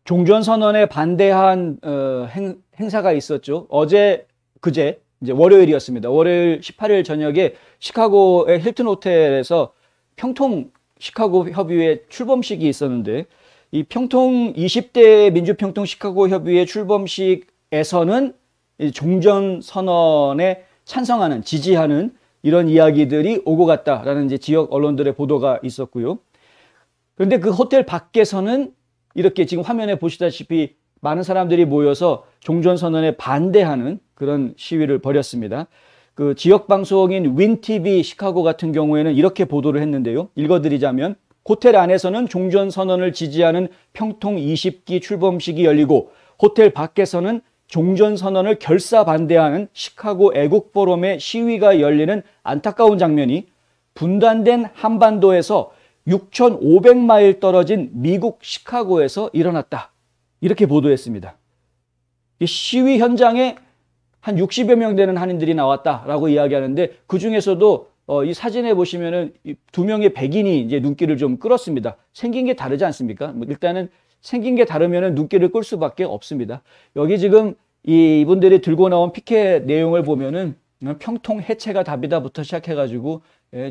종전선언에 반대한 행사가 있었죠. 그제 이제 월요일이었습니다. 월요일 18일 저녁에 시카고의 힐튼 호텔에서 평통 시카고 협의회 출범식이 있었는데, 이 평통 20대 민주평통 시카고 협의회 출범식에서는 종전선언에 찬성하는, 지지하는 이런 이야기들이 오고 갔다라는 이제 지역 언론들의 보도가 있었고요. 그런데 그 호텔 밖에서는 이렇게 지금 화면에 보시다시피 많은 사람들이 모여서 종전선언에 반대하는 그런 시위를 벌였습니다. 그 지역 방송인 윈TV 시카고 같은 경우에는 이렇게 보도를 했는데요. 읽어드리자면, 호텔 안에서는 종전선언을 지지하는 평통 20기 출범식이 열리고 호텔 밖에서는 종전선언을 결사 반대하는 시카고 애국포럼의 시위가 열리는 안타까운 장면이 분단된 한반도에서 6,500마일 떨어진 미국 시카고에서 일어났다. 이렇게 보도했습니다. 이 시위 현장에 한 60여 명 되는 한인들이 나왔다라고 이야기하는데, 그 중에서도 이 사진에 보시면은 두 명의 백인이 이제 눈길을 좀 끌었습니다. 생긴 게 다르지 않습니까? 일단은 생긴 게 다르면은 눈길을 끌 수밖에 없습니다. 여기 지금 이분들이 들고 나온 피켓 내용을 보면은 평통 해체가 답이다부터 시작해가지고,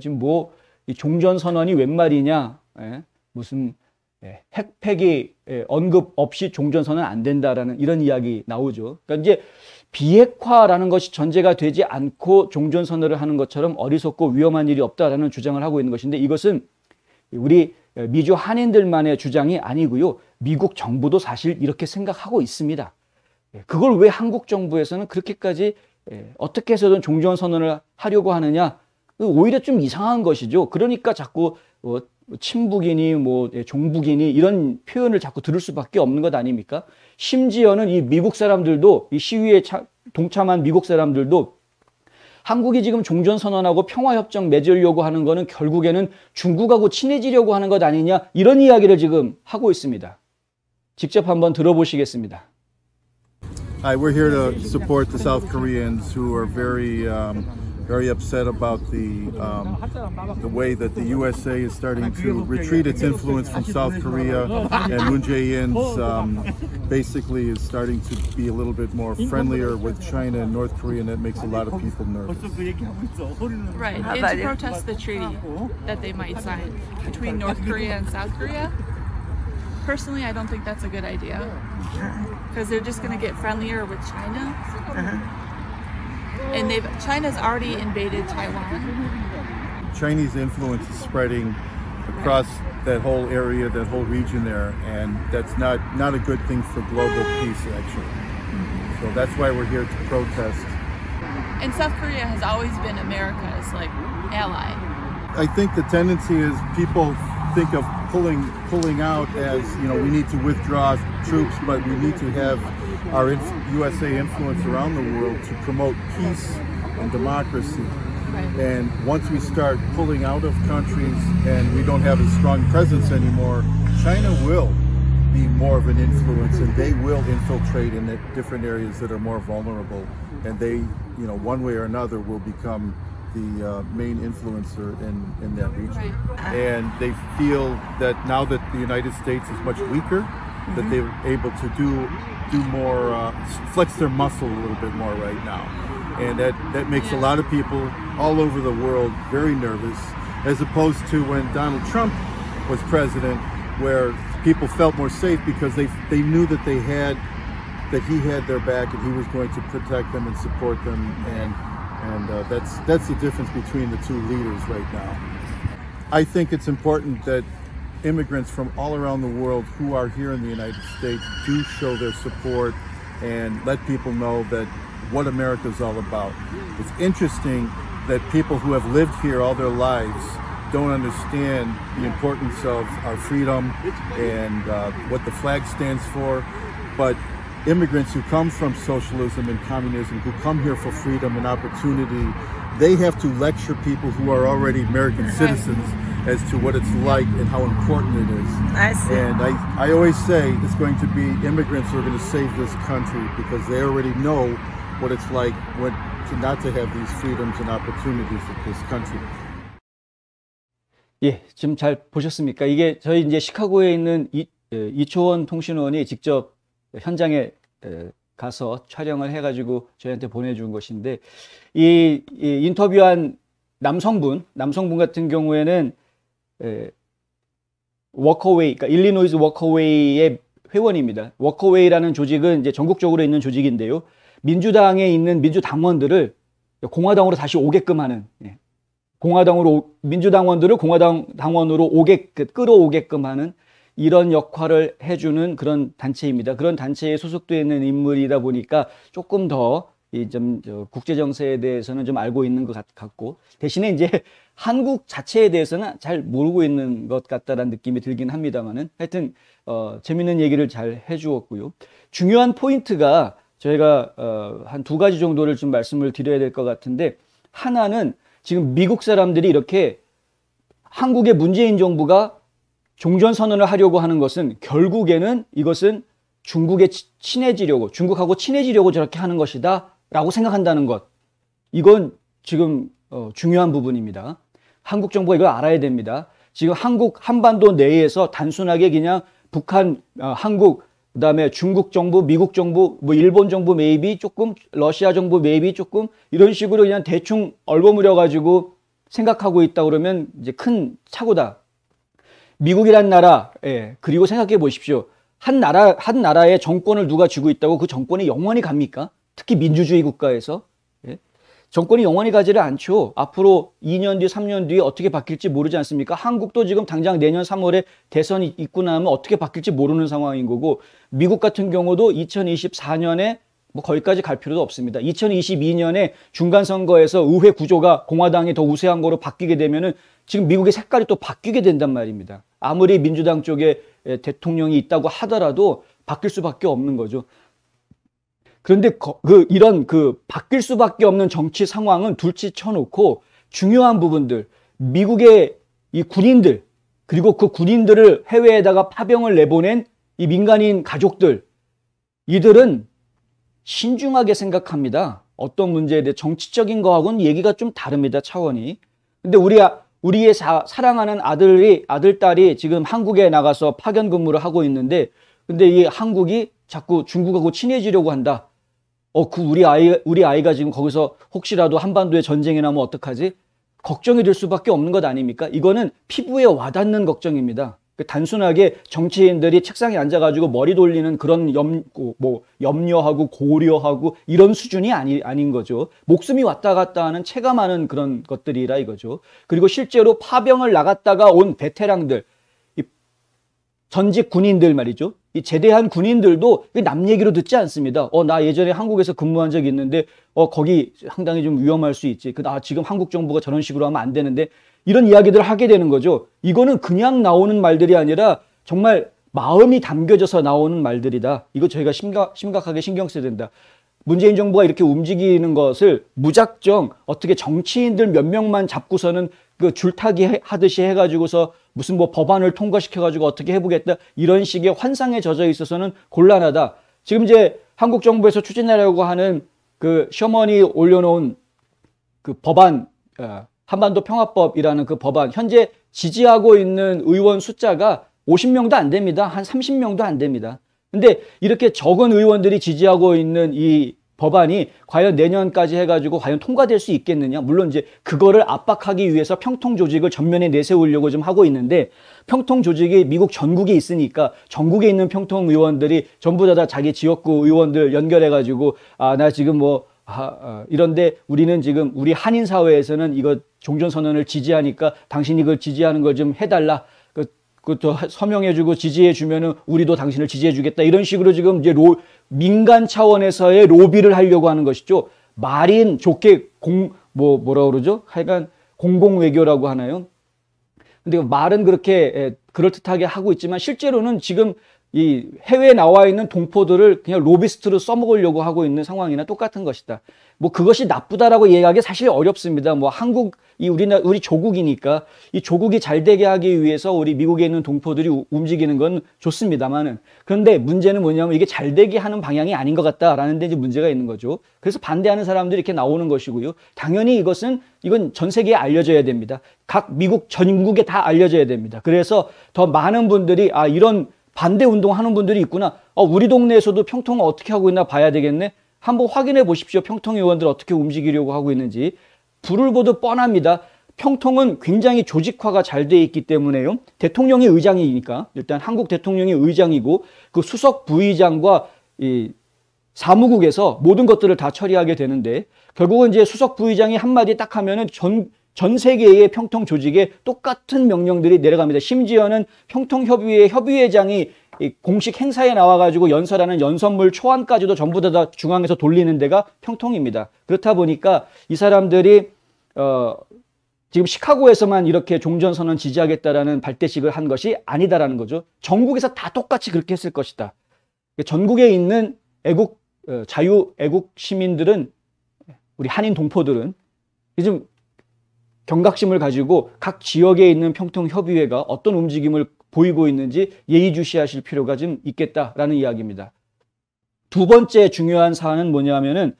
지금 뭐 이 종전선언이 웬 말이냐, 무슨 핵폐기 언급 없이 종전선언 안 된다라는 이런 이야기 나오죠. 그러니까 이제 비핵화라는 것이 전제가 되지 않고 종전선언을 하는 것처럼 어리석고 위험한 일이 없다라는 주장을 하고 있는 것인데, 이것은 우리 미주 한인들만의 주장이 아니고요. 미국 정부도 사실 이렇게 생각하고 있습니다. 그걸 왜 한국 정부에서는 그렇게까지 어떻게 해서든 종전선언을 하려고 하느냐, 오히려 좀 이상한 것이죠. 그러니까 자꾸 친북이니 뭐 종북이니 이런 표현을 자꾸 들을 수밖에 없는 것 아닙니까? 심지어는 이 미국 사람들도, 이 시위에 동참한 미국 사람들도 한국이 지금 종전선언하고 평화협정 맺으려고 하는 거는 결국에는 중국하고 친해지려고 하는 것 아니냐, 이런 이야기를 지금 하고 있습니다. 직접 한번 들어보시겠습니다. Hi, we're here to support the South Koreans who are very upset about the way that the USA is starting to retreat its influence from South Korea, and Moon Jae-in's basically is starting to be a little bit more friendlier with China and North Korea, and that makes a lot of people nervous. Right, and to protest the treaty that they might sign between North Korea and South Korea. Personally, I don't think that's a good idea, because they're just going to get friendlier with China. And China's already invaded Taiwan. Chinese influence is spreading across that whole area, that whole region there, and that's not a good thing for global peace, actually. So that's why we're here to protest. And South Korea has always been America's ally. I think the tendency is people think of pulling out as, we need to withdraw troops, but we need to have our USA influence around the world to promote peace and democracy. Right. And once we start pulling out of countries and we don't have a strong presence anymore, China will be more of an influence, and they will infiltrate in the different areas that are more vulnerable, and they, one way or another, will become the main influencer in that region. Right. And they feel that now that the United States is much weaker, that they're able to do more, flex their muscle a little bit more right now. And that makes a lot of people all over the world very nervous, as opposed to when Donald Trump was president, where people felt more safe because they knew that he had their back and he was going to protect them and support them, and that's the difference between the two leaders right now. I think it's important that immigrants from all around the world who are here in the United States do show their support and let people know that what America is all about. It's interesting that people who have lived here all their lives don't understand the importance of our freedom and what the flag stands for, but immigrants who come from socialism and communism, who come here for freedom and opportunity, they have to lecture people who are already American citizens as to what it's like and how important it is. I see. And I always say it's going to be immigrants who are going to save this country, because they already know what it's like not to have these freedoms and opportunities in this country. 예, 지금 잘 보셨습니까? 이게 저희 이제 시카고에 있는 이초원 통신원이 직접 현장에 가서 촬영을 해가지고 저희한테 보내준 것인데, 이 인터뷰한 남성분 같은 경우에는 워커웨이, 그러니까 일리노이즈 워커웨이의 회원입니다. 워커웨이라는 조직은 이제 전국적으로 있는 조직인데요. 민주당에 있는 민주당원들을 공화당으로 다시 오게끔 하는, 민주당원들을 공화당 당원으로 끌어오게끔 하는 이런 역할을 해주는 그런 단체입니다. 그런 단체에 소속되어 있는 인물이다 보니까 조금 더 국제 정세에 대해서는 좀 알고 있는 것 같고, 대신에 이제 한국 자체에 대해서는 잘 모르고 있는 것 같다라는 느낌이 들긴 합니다만은, 하여튼 재밌는 얘기를 잘 해주었고요. 중요한 포인트가 저희가 한 두 가지 정도를 좀 말씀을 드려야 될 것 같은데, 하나는 지금 미국 사람들이 이렇게 한국의 문재인 정부가 종전선언을 하려고 하는 것은 결국에는 이것은 중국에 친해지려고, 중국하고 친해지려고 저렇게 하는 것이다 라고 생각한다는 것, 이건 지금 중요한 부분입니다. 한국 정부가 이걸 알아야 됩니다. 지금 한반도 내에서 단순하게 그냥 북한, 한국, 그다음에 중국 정부, 미국 정부, 뭐 일본 정부 메이비 조금, 러시아 정부 메이비 조금, 이런 식으로 그냥 대충 얼버무려 가지고 생각하고 있다 그러면 이제 큰 착오다. 미국이란 나라, 그리고 생각해 보십시오. 한 나라의 정권을 누가 쥐고 있다고 그 정권이 영원히 갑니까? 특히 민주주의 국가에서. 정권이 영원히 가지를 않죠. 앞으로 2년 뒤, 3년 뒤에 어떻게 바뀔지 모르지 않습니까? 한국도 지금 당장 내년 3월에 대선이 있고 나면 어떻게 바뀔지 모르는 상황인 거고, 미국 같은 경우도 2024년에 뭐 거기까지 갈 필요도 없습니다. 2022년에 중간선거에서 의회 구조가 공화당이 더 우세한 거로 바뀌게 되면은 지금 미국의 색깔이 또 바뀌게 된단 말입니다. 아무리 민주당 쪽에 대통령이 있다고 하더라도 바뀔 수밖에 없는 거죠. 그런데 이런 바뀔 수밖에 없는 정치 상황은 둘째 쳐놓고 중요한 부분들, 미국의 이 군인들, 그리고 그 군인들을 해외에다가 파병을 내보낸 이 민간인 가족들, 이들은 신중하게 생각합니다. 어떤 문제에 대해 정치적인 거하고는 얘기가 좀 다릅니다, 차원이. 근데 우리의 사랑하는 아들, 딸이 지금 한국에 나가서 파견 근무를 하고 있는데, 근데 이 한국이 자꾸 중국하고 친해지려고 한다. 우리 아이가 지금 거기서 혹시라도 한반도에 전쟁이 나면 어떡하지? 걱정이 될 수밖에 없는 것 아닙니까? 이거는 피부에 와닿는 걱정입니다. 단순하게 정치인들이 책상에 앉아가지고 머리 돌리는 그런 염려하고 고려하고 이런 수준이 아닌 거죠. 목숨이 왔다 갔다 하는 체감하는 그런 것들이라 이거죠. 그리고 실제로 파병을 나갔다가 온 베테랑들, 전직 군인들 말이죠. 이 제대한 군인들도 남 얘기로 듣지 않습니다. 나 예전에 한국에서 근무한 적이 있는데, 거기 상당히 좀 위험할 수 있지. 지금 한국 정부가 저런 식으로 하면 안 되는데, 이런 이야기들을 하게 되는 거죠. 이거는 그냥 나오는 말들이 아니라 정말 마음이 담겨져서 나오는 말들이다. 이거 저희가 심각하게 신경 써야 된다. 문재인 정부가 이렇게 움직이는 것을 무작정 어떻게 정치인들 몇 명만 잡고서는 줄타기 하듯이 해가지고서 무슨 법안을 통과시켜가지고 어떻게 해보겠다, 이런 식의 환상에 젖어 있어서는 곤란하다. 지금 이제 한국 정부에서 추진하려고 하는 셔먼이 올려놓은 법안, 한반도 평화법이라는 법안, 현재 지지하고 있는 의원 숫자가 50명도 안 됩니다. 한 30명도 안 됩니다. 근데 이렇게 적은 의원들이 지지하고 있는 이 법안이 과연 내년까지 해가지고 과연 통과될 수 있겠느냐? 물론 이제 그거를 압박하기 위해서 평통 조직을 전면에 내세우려고 좀 하고 있는데, 평통 조직이 미국 전국에 있으니까 전국에 있는 평통 의원들이 전부 다 자기 지역구 의원들 연결해가지고 나 지금 이런데 우리는 지금 우리 한인 사회에서는 이거 종전선언을 지지하니까 당신이 이걸 지지하는 걸 좀 해달라. 그것도 서명해주고 지지해주면은 우리도 당신을 지지해주겠다. 이런 식으로 지금 이제 민간 차원에서의 로비를 하려고 하는 것이죠. 말인 좋게 뭐라 그러죠? 하여간 공공외교라고 하나요? 근데 말은 그렇게 그럴듯하게 하고 있지만 실제로는 지금 이 해외에 나와 있는 동포들을 그냥 로비스트로 써먹으려고 하고 있는 상황이나 똑같은 것이다. 그것이 나쁘다라고 얘기하기 사실 어렵습니다. 우리 조국이니까 이 조국이 잘 되게 하기 위해서 우리 미국에 있는 동포들이 움직이는 건 좋습니다만은, 그런데 문제는 뭐냐면 이게 잘 되게 하는 방향이 아닌 것 같다라는 데 이제 문제가 있는 거죠. 그래서 반대하는 사람들이 이렇게 나오는 것이고요. 당연히 이건 전 세계에 알려져야 됩니다. 각 미국 전국에 다 알려져야 됩니다. 그래서 더 많은 분들이 이런 반대 운동하는 분들이 있구나. 우리 동네에서도 평통을 어떻게 하고 있나 봐야 되겠네. 한번 확인해 보십시오. 평통 의원들 어떻게 움직이려고 하고 있는지. 불을 보듯 뻔합니다. 평통은 굉장히 조직화가 잘 돼 있기 때문에요. 대통령이 의장이니까 일단 한국 대통령이 의장이고 그 수석 부의장과 이 사무국에서 모든 것들을 다 처리하게 되는데 결국은 이제 수석 부의장이 한마디 딱 하면은 전 세계의 평통 조직에 똑같은 명령들이 내려갑니다. 심지어는 평통협의회 협의회장이 공식 행사에 나와가지고 연설하는 연설문 초안까지도 전부 다 중앙에서 돌리는 데가 평통입니다. 그렇다 보니까 이 사람들이 지금 시카고에서만 이렇게 종전선언 지지하겠다라는 발대식을 한 것이 아니다라는 거죠. 전국에서 다 똑같이 그렇게 했을 것이다. 전국에 있는 자유애국 시민들은 우리 한인 동포들은 좀 경각심을 가지고 각 지역에 있는 평통협의회가 어떤 움직임을 보이고 있는지 예의주시하실 필요가 좀 있겠다라는 이야기입니다. 두 번째 중요한 사안은 뭐냐면은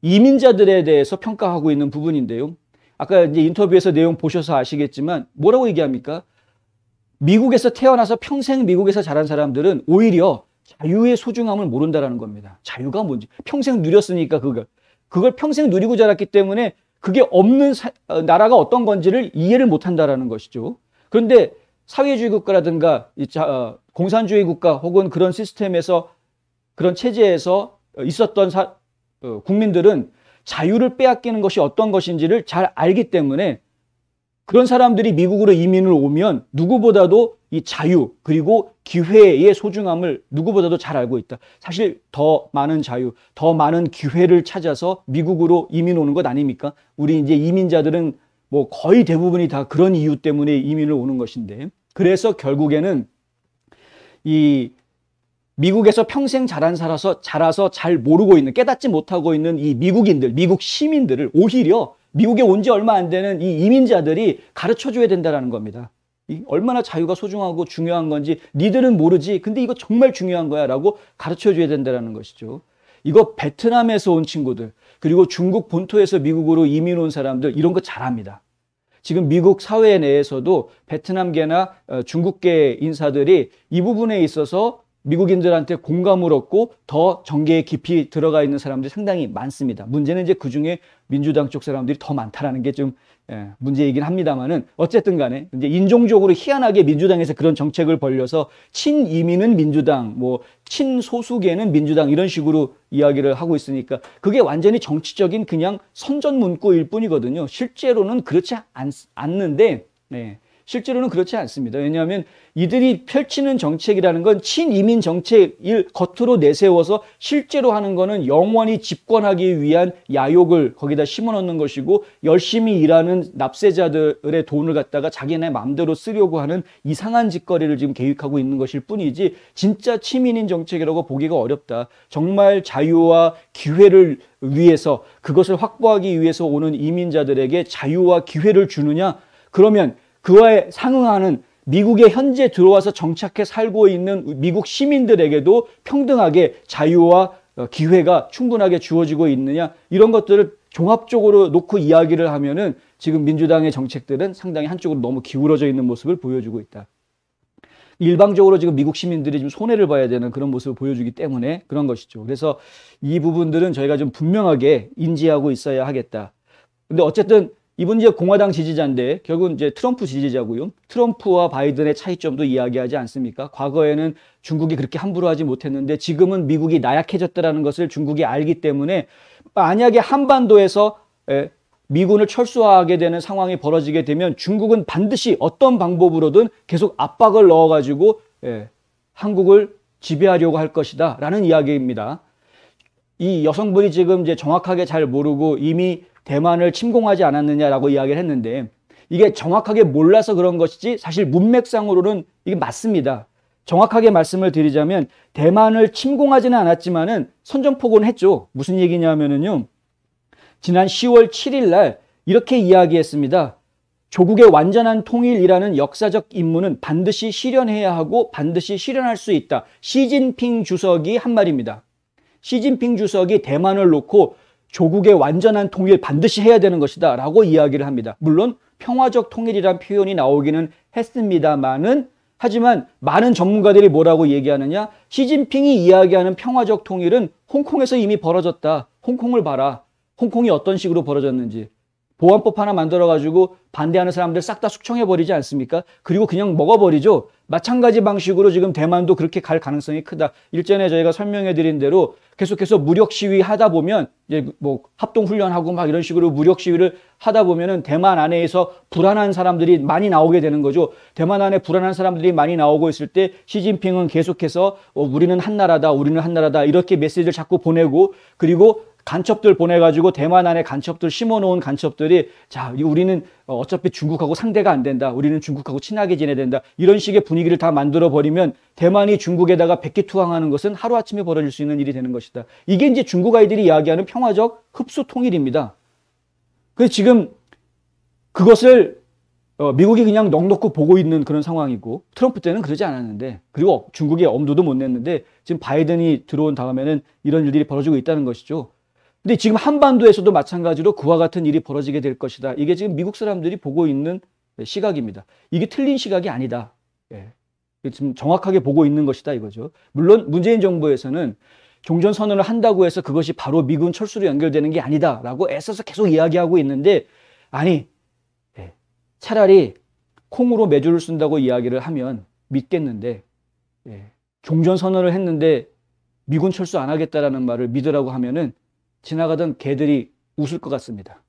이민자들에 대해서 평가하고 있는 부분인데요. 아까 이제 인터뷰에서 내용 보셔서 아시겠지만 뭐라고 얘기합니까? 미국에서 태어나서 평생 미국에서 자란 사람들은 오히려 자유의 소중함을 모른다라는 겁니다. 자유가 뭔지 평생 누렸으니까 그걸 평생 누리고 자랐기 때문에 그게 없는 나라가 어떤 건지를 이해를 못한다라는 것이죠. 그런데 사회주의 국가라든가 공산주의 국가 혹은 그런 시스템에서 그런 체제에서 있었던 국민들은 자유를 빼앗기는 것이 어떤 것인지를 잘 알기 때문에 그런 사람들이 미국으로 이민을 오면 누구보다도 이 자유 그리고 기회의 소중함을 누구보다도 잘 알고 있다. 사실 더 많은 자유, 더 많은 기회를 찾아서 미국으로 이민 오는 것 아닙니까? 우리 이제 이민자들은 뭐 거의 대부분이 다 그런 이유 때문에 이민을 오는 것인데 그래서 결국에는 이 미국에서 평생 자라서 잘 모르고 있는 깨닫지 못하고 있는 이 미국인들, 미국 시민들을 오히려 미국에 온 지 얼마 안 되는 이 이민자들이 가르쳐줘야 된다는 겁니다. 얼마나 자유가 소중하고 중요한 건지 니들은 모르지. 근데 이거 정말 중요한 거야 라고 가르쳐줘야 된다는 것이죠. 이거 베트남에서 온 친구들 그리고 중국 본토에서 미국으로 이민 온 사람들 이런 거 잘합니다. 지금 미국 사회 내에서도 베트남계나 중국계 인사들이 이 부분에 있어서 미국인들한테 공감을 얻고 더 정계에 깊이 들어가 있는 사람들이 상당히 많습니다. 문제는 이제 그중에 민주당 쪽 사람들이 더 많다라는 게 좀 문제이긴 합니다만은 어쨌든 간에 이제 인종적으로 희한하게 민주당에서 그런 정책을 벌려서 친이민은 민주당, 뭐 친소수계는 민주당 이런 식으로 이야기를 하고 있으니까 그게 완전히 정치적인 그냥 선전문구일 뿐이거든요. 실제로는 그렇지 않는데 실제로는 그렇지 않습니다. 왜냐하면 이들이 펼치는 정책이라는 건 친이민 정책을 겉으로 내세워서 실제로 하는 거는 영원히 집권하기 위한 야욕을 거기다 심어넣는 것이고 열심히 일하는 납세자들의 돈을 갖다가 자기네 마음대로 쓰려고 하는 이상한 짓거리를 지금 계획하고 있는 것일 뿐이지 진짜 친민인 정책이라고 보기가 어렵다. 정말 자유와 기회를 위해서 그것을 확보하기 위해서 오는 이민자들에게 자유와 기회를 주느냐? 그러면 그와에 상응하는 미국에 현재 들어와서 정착해 살고 있는 미국 시민들에게도 평등하게 자유와 기회가 충분하게 주어지고 있느냐 이런 것들을 종합적으로 놓고 이야기를 하면은 지금 민주당의 정책들은 상당히 한쪽으로 너무 기울어져 있는 모습을 보여주고 있다. 일방적으로 지금 미국 시민들이 좀 손해를 봐야 되는 그런 모습을 보여주기 때문에 그런 것이죠. 그래서 이 부분들은 저희가 좀 분명하게 인지하고 있어야 하겠다. 근데 어쨌든 이분 이제 공화당 지지자인데 결국은 이제 트럼프 지지자고요. 트럼프와 바이든의 차이점도 이야기하지 않습니까? 과거에는 중국이 그렇게 함부로 하지 못했는데 지금은 미국이 나약해졌다는 것을 중국이 알기 때문에 만약에 한반도에서 미군을 철수하게 되는 상황이 벌어지게 되면 중국은 반드시 어떤 방법으로든 계속 압박을 넣어가지고 한국을 지배하려고 할 것이다 라는 이야기입니다. 이 여성분이 지금 이제 정확하게 잘 모르고 이미 대만을 침공하지 않았느냐라고 이야기를 했는데 이게 정확하게 몰라서 그런 것이지 사실 문맥상으로는 이게 맞습니다. 정확하게 말씀을 드리자면 대만을 침공하지는 않았지만은 선전포고는 했죠. 무슨 얘기냐면은요. 지난 10월 7일 날 이렇게 이야기했습니다. 조국의 완전한 통일이라는 역사적 임무는 반드시 실현해야 하고 반드시 실현할 수 있다. 시진핑 주석이 한 말입니다. 시진핑 주석이 대만을 놓고 조국의 완전한 통일 반드시 해야 되는 것이다 라고 이야기를 합니다. 물론 평화적 통일이란 표현이 나오기는 했습니다만은 하지만 많은 전문가들이 뭐라고 얘기하느냐? 시진핑이 이야기하는 평화적 통일은 홍콩에서 이미 벌어졌다. 홍콩을 봐라. 홍콩이 어떤 식으로 벌어졌는지. 보안법 하나 만들어가지고 반대하는 사람들 싹 다 숙청해버리지 않습니까? 그리고 그냥 먹어버리죠. 마찬가지 방식으로 지금 대만도 그렇게 갈 가능성이 크다. 일전에 저희가 설명해드린 대로 계속해서 무력 시위 하다 보면 이제 뭐 합동훈련하고 막 이런 식으로 무력 시위를 하다 보면은 대만 안에서 불안한 사람들이 많이 나오게 되는 거죠. 대만 안에 불안한 사람들이 많이 나오고 있을 때 시진핑은 계속해서 우리는 한 나라다, 우리는 한 나라다 이렇게 메시지를 자꾸 보내고 그리고 간첩들 보내가지고 대만 안에 간첩들 심어놓은 간첩들이 자 우리는 어차피 중국하고 상대가 안 된다. 우리는 중국하고 친하게 지내야 된다. 이런 식의 분위기를 다 만들어버리면 대만이 중국에다가 백기투항하는 것은 하루아침에 벌어질 수 있는 일이 되는 것이다. 이게 이제 중국 아이들이 이야기하는 평화적 흡수 통일입니다. 그래서 지금 그것을 미국이 그냥 넋놓고 보고 있는 그런 상황이고 트럼프 때는 그러지 않았는데 그리고 중국이 엄두도 못 냈는데 지금 바이든이 들어온 다음에는 이런 일들이 벌어지고 있다는 것이죠. 근데 지금 한반도에서도 마찬가지로 그와 같은 일이 벌어지게 될 것이다. 이게 지금 미국 사람들이 보고 있는 시각입니다. 이게 틀린 시각이 아니다. 예. 지금 정확하게 보고 있는 것이다 이거죠. 물론 문재인 정부에서는 종전선언을 한다고 해서 그것이 바로 미군 철수로 연결되는 게 아니다라고 애써서 계속 이야기하고 있는데 아니 차라리 콩으로 메주를 쓴다고 이야기를 하면 믿겠는데 종전선언을 했는데 미군 철수 안 하겠다라는 말을 믿으라고 하면은 지나가던 개들이 웃을 것 같습니다.